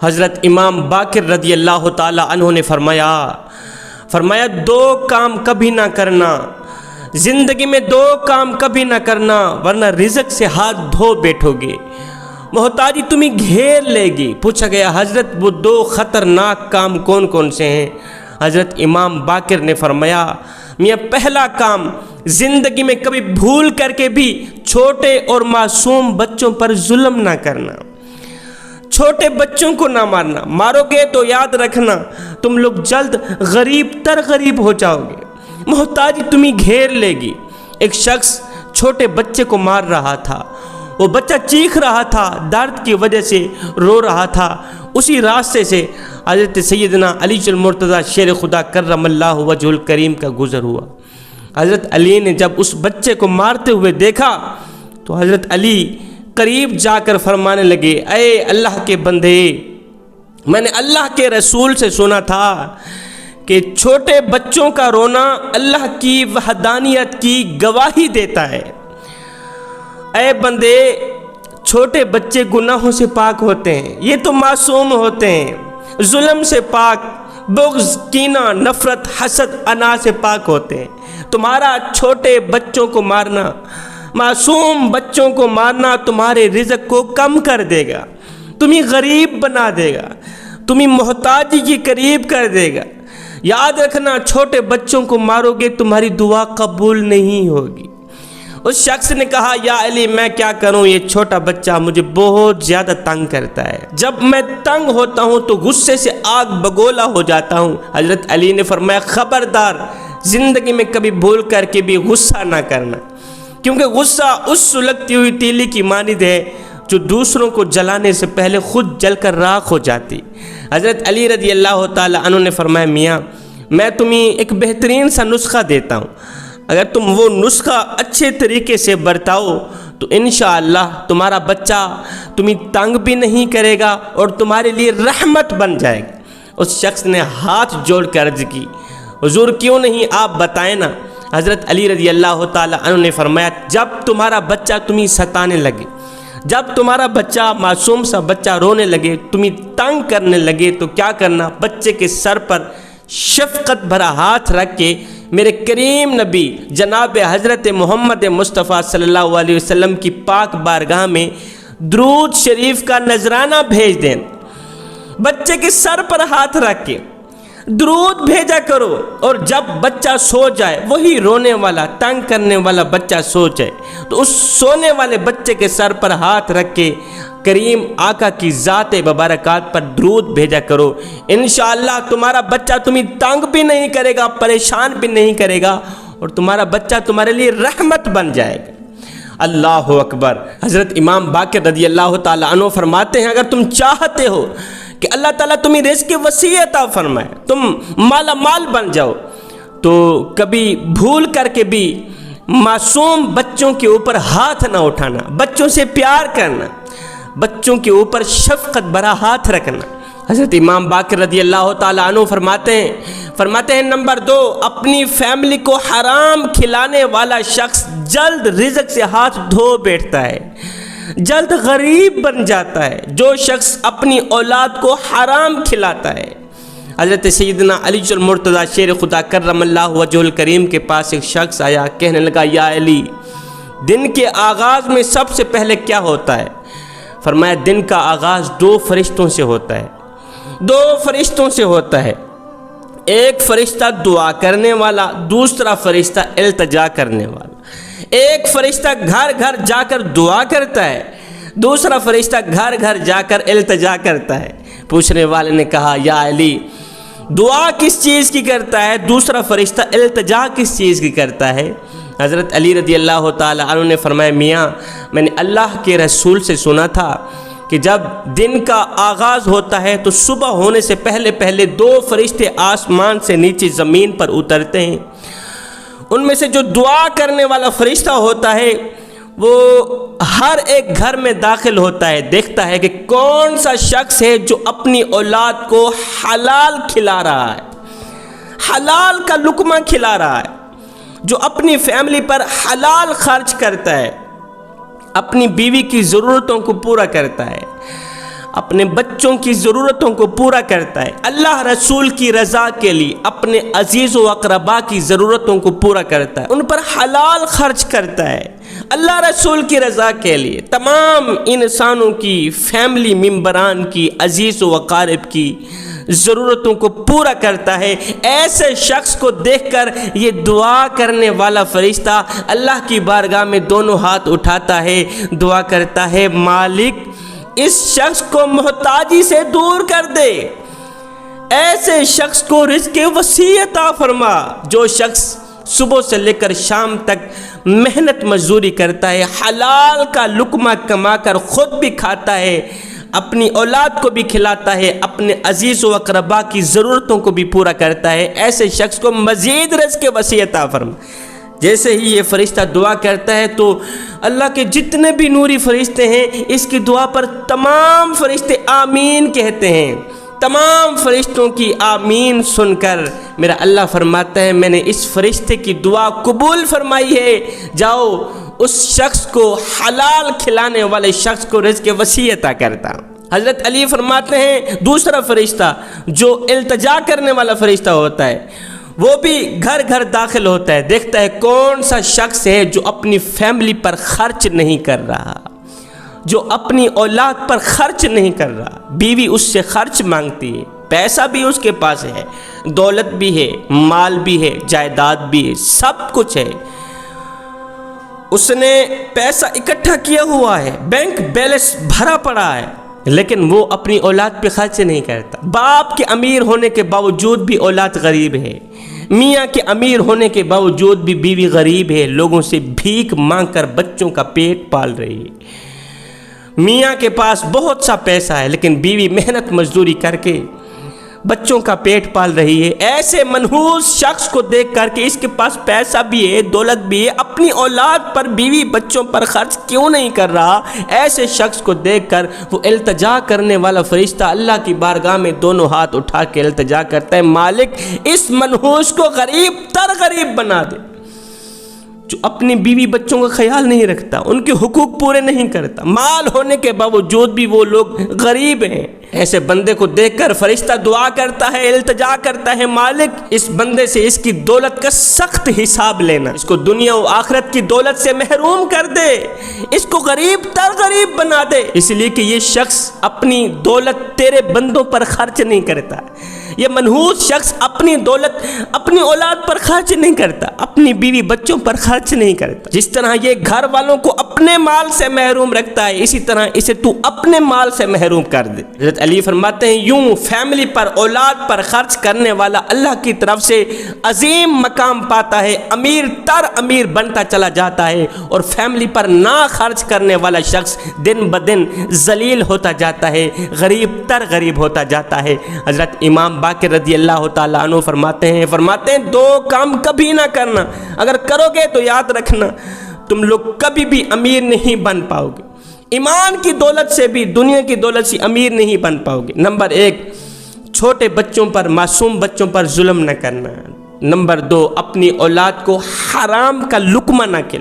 حضرت امام باقر رضی اللہ تعالی عنہ نے فرمایا دو کام کبھی نہ کرنا، زندگی میں دو کام کبھی نہ کرنا ورنہ رزق سے ہاتھ دھو بیٹھو گے، محتاجی تمہیں گھیر لے گی۔ پوچھا گیا حضرت وہ دو خطرناک کام کون کون سے ہیں؟ حضرت امام باقر نے فرمایا میاں پہلا کام زندگی میں کبھی بھول کر کے بھی چھوٹے اور معصوم بچوں پر ظلم نہ کرنا، چھوٹے بچوں کو نہ مارنا، مارو گے تو یاد رکھنا تم لوگ جلد غریب تر غریب ہو جاؤ گے، محتاجی تمہیں گھیر لے گی۔ ایک شخص چھوٹے بچے کو مار رہا تھا، وہ بچہ چیخ رہا تھا، درد کی وجہ سے رو رہا تھا۔ اسی راستے سے حضرت سیدنا علی المرتضیٰ شیر خدا کرم اللہ وجہ الکریم کا گزر ہوا۔ حضرت علی نے جب اس بچے کو مارتے ہوئے دیکھا تو حضرت علی قریب جا کر فرمانے لگے اے اللہ کے بندے، میں نے اللہ کے رسول سے سنا تھا کہ چھوٹے بچوں کا رونا اللہ کی وحدانیت کی گواہی دیتا ہے۔ اے بندے، چھوٹے بچے گناہوں سے پاک ہوتے ہیں، یہ تو معصوم ہوتے ہیں، ظلم سے پاک، بغض، کینہ، نفرت، حسد، انا سے پاک ہوتے ہیں۔ تمہارا چھوٹے بچوں کو مارنا، معصوم بچوں کو مارنا تمہارے رزق کو کم کر دے گا، تمہیں غریب بنا دے گا، تمہیں محتاجی کے قریب کر دے گا۔ یاد رکھنا چھوٹے بچوں کو مارو گے تمہاری دعا قبول نہیں ہوگی۔ اس شخص نے کہا یا علی میں کیا کروں، یہ چھوٹا بچہ مجھے بہت زیادہ تنگ کرتا ہے، جب میں تنگ ہوتا ہوں تو غصے سے آگ بگولا ہو جاتا ہوں۔ حضرت علی نے فرمایا خبردار، زندگی میں کبھی بھول کر کے بھی غصہ نہ کرنا، کیونکہ غصہ اس سلگتی ہوئی تیلی کی مانند ہے جو دوسروں کو جلانے سے پہلے خود جل کر راکھ ہو جاتی۔ حضرت علی رضی اللہ تعالی عنہ نے فرمایا میاں میں تمہیں ایک بہترین سا نسخہ دیتا ہوں، اگر تم وہ نسخہ اچھے طریقے سے برتاؤ تو انشاءاللہ تمہارا بچہ تمہیں تنگ بھی نہیں کرے گا اور تمہارے لیے رحمت بن جائے گا۔ اس شخص نے ہاتھ جوڑ کر عرض کی حضور کیوں نہیں آپ بتائیں نا۔ حضرت علی رضی اللہ تعالی عنہ نے فرمایا جب تمہارا بچہ تمہیں ستانے لگے، جب تمہارا بچہ معصوم سا بچہ رونے لگے، تمہیں تنگ کرنے لگے تو کیا کرنا، بچے کے سر پر شفقت بھرا ہاتھ رکھ کے میرے کریم نبی جناب حضرت محمد مصطفیٰ صلی اللہ علیہ وسلم کی پاک بارگاہ میں درود شریف کا نذرانہ بھیج دیں، بچے کے سر پر ہاتھ رکھ کے درود بھیجا کرو، اور جب بچہ سو جائے، وہی رونے والا تنگ کرنے والا بچہ سو جائے تو اس سونے والے بچے کے سر پر ہاتھ رکھ کے کریم آقا کی ذات مبارکات پر درود بھیجا کرو، انشاءاللہ تمہارا بچہ تمہیں تنگ بھی نہیں کرے گا، پریشان بھی نہیں کرے گا، اور تمہارا بچہ تمہارے لیے رحمت بن جائے گا۔ اللہ اکبر۔ حضرت امام باقر رضی اللہ تعالی عنہ فرماتے ہیں اگر تم چاہتے ہو کہ اللہ تعالیٰ تمہیں رزق کی وسیع عطا فرمائے، تم مالا مال بن جاؤ، تو کبھی بھول کر کے بھی معصوم بچوں کے اوپر ہاتھ نہ اٹھانا، بچوں سے پیار کرنا، بچوں کے اوپر شفقت بھرا ہاتھ رکھنا۔ حضرت امام باقر رضی اللہ تعالیٰ عنہ فرماتے ہیں نمبر 2، اپنی فیملی کو حرام کھلانے والا شخص جلد رزق سے ہاتھ دھو بیٹھتا ہے، جلد غریب بن جاتا ہے۔ جو شخص اپنی اولاد کو حرام کھلاتا ہے۔ حضرت سیدنا علی المرتضیٰ شیر خدا کرم اللہ وجہ الکریم کے پاس ایک شخص آیا، کہنے لگا یا علی دن کے آغاز میں سب سے پہلے کیا ہوتا ہے؟ فرمایا دن کا آغاز 2 فرشتوں سے ہوتا ہے، 2 فرشتوں سے ہوتا ہے، ایک فرشتہ دعا کرنے والا، دوسرا فرشتہ التجا کرنے والا۔ ایک فرشتہ گھر گھر جا کر دعا کرتا ہے، دوسرا فرشتہ گھر گھر جا کر التجا کرتا ہے۔ پوچھنے والے نے کہا یا علی دعا کس چیز کی کرتا ہے، دوسرا فرشتہ التجا کس چیز کی کرتا ہے؟ حضرت علی رضی اللہ تعالی عنہ نے فرمایا میاں میں نے اللہ کے رسول سے سنا تھا کہ جب دن کا آغاز ہوتا ہے تو صبح ہونے سے پہلے 2 فرشتے آسمان سے نیچے زمین پر اترتے ہیں، ان میں سے جو دعا کرنے والا فرشتہ ہوتا ہے وہ ہر ایک گھر میں داخل ہوتا ہے، دیکھتا ہے کہ کون سا شخص ہے جو اپنی اولاد کو حلال کھلا رہا ہے، حلال کا لقمہ کھلا رہا ہے، جو اپنی فیملی پر حلال خرچ کرتا ہے، اپنی بیوی کی ضرورتوں کو پورا کرتا ہے، اپنے بچوں کی ضرورتوں کو پورا کرتا ہے، اللہ رسول کی رضا کے لیے اپنے عزیز و اقربا کی ضرورتوں کو پورا کرتا ہے، ان پر حلال خرچ کرتا ہے، اللہ رسول کی رضا کے لیے تمام انسانوں کی، فیملی ممبران کی، عزیز و اقارب کی ضرورتوں کو پورا کرتا ہے، ایسے شخص کو دیکھ کر یہ دعا کرنے والا فرشتہ اللہ کی بارگاہ میں دونوں ہاتھ اٹھاتا ہے، دعا کرتا ہے مالک اس شخص کو محتاجی سے دور کر دے، ایسے شخص کو رزق وسیع عطا فرما۔ جو شخص صبح سے لے کر شام تک محنت مزدوری کرتا ہے، حلال کا لقمہ کما کر خود بھی کھاتا ہے، اپنی اولاد کو بھی کھلاتا ہے، اپنے عزیز و اقربا کی ضرورتوں کو بھی پورا کرتا ہے، ایسے شخص کو مزید رزق وسیع عطا فرما۔ جیسے ہی یہ فرشتہ دعا کرتا ہے تو اللہ کے جتنے بھی نوری فرشتے ہیں اس کی دعا پر تمام فرشتے آمین کہتے ہیں۔ تمام فرشتوں کی آمین سن کر میرا اللہ فرماتا ہے میں نے اس فرشتے کی دعا قبول فرمائی ہے، جاؤ اس شخص کو، حلال کھلانے والے شخص کو رزق وسیع عطا کرتا۔ حضرت علی فرماتے ہیں دوسرا فرشتہ جو التجا کرنے والا فرشتہ ہوتا ہے وہ بھی گھر گھر داخل ہوتا ہے، دیکھتا ہے کون سا شخص ہے جو اپنی فیملی پر خرچ نہیں کر رہا، جو اپنی اولاد پر خرچ نہیں کر رہا، بیوی اس سے خرچ مانگتی ہے، پیسہ بھی اس کے پاس ہے، دولت بھی ہے، مال بھی ہے، جائیداد بھی ہے، سب کچھ ہے، اس نے پیسہ اکٹھا کیا ہوا ہے، بینک بیلنس بھرا پڑا ہے، لیکن وہ اپنی اولاد پہ خرچ نہیں کرتا۔ باپ کے امیر ہونے کے باوجود بھی اولاد غریب ہے، میاں کے امیر ہونے کے باوجود بھی بیوی غریب ہے، لوگوں سے بھیک مانگ کر بچوں کا پیٹ پال رہی ہے۔ میاں کے پاس بہت سا پیسہ ہے لیکن بیوی محنت مزدوری کر کے بچوں کا پیٹ پال رہی ہے۔ ایسے منحوس شخص کو دیکھ کر کہ اس کے پاس پیسہ بھی ہے، دولت بھی ہے، اپنی اولاد پر، بیوی بچوں پر خرچ کیوں نہیں کر رہا، ایسے شخص کو دیکھ کر وہ التجا کرنے والا فرشتہ اللہ کی بارگاہ میں دونوں ہاتھ اٹھا کے التجا کرتا ہے مالک اس منحوس کو غریب تر غریب بنا دے، جو اپنی بیوی بچوں کا خیال نہیں رکھتا، ان کے حقوق پورے نہیں کرتا، مال ہونے کے باوجود بھی وہ لوگ غریب ہیں۔ ایسے بندے کو دیکھ کر فرشتہ دعا کرتا ہے، التجا کرتا ہے مالک اس بندے سے اس کی دولت کا سخت حساب لینا، اس کو دنیا و آخرت کی دولت سے محروم کر دے، اس کو غریب تر غریب بنا دے، اس لیے کہ یہ شخص اپنی دولت تیرے بندوں پر خرچ نہیں کرتا، یہ منحوس شخص اپنی دولت اپنی اولاد پر خرچ نہیں کرتا، اپنی بیوی بچوں پر خرچ نہیں کرتا۔ جس طرح یہ گھر والوں کو اپنے مال سے محروم رکھتا ہے اسی طرح اسے تو اپنے مال سے محروم کر دے۔ حضرت علی فرماتے ہیں یوں فیملی پر، اولاد پر خرچ کرنے والا اللہ کی طرف سے عظیم مقام پاتا ہے، امیر تر امیر بنتا چلا جاتا ہے، اور فیملی پر نہ خرچ کرنے والا شخص دن بدن ذلیل ہوتا جاتا ہے، غریب تر غریب ہوتا جاتا ہے۔ حضرت امام باقر رضی اللہ تعالیٰ عنہ فرماتے ہیں دو کام کبھی نہ کرنا، اگر کرو گے تو یاد رکھنا تم لوگ کبھی بھی امیر نہیں بن پاؤ گے، ایمان کی دولت سے بھی، دنیا کی دولت سے امیر نہیں بن پاؤ گے۔ نمبر 1 چھوٹے بچوں پر، معصوم بچوں پر ظلم نہ کرنا۔ نمبر 2 اپنی اولاد کو حرام کا لقمہ نہ کھلانا۔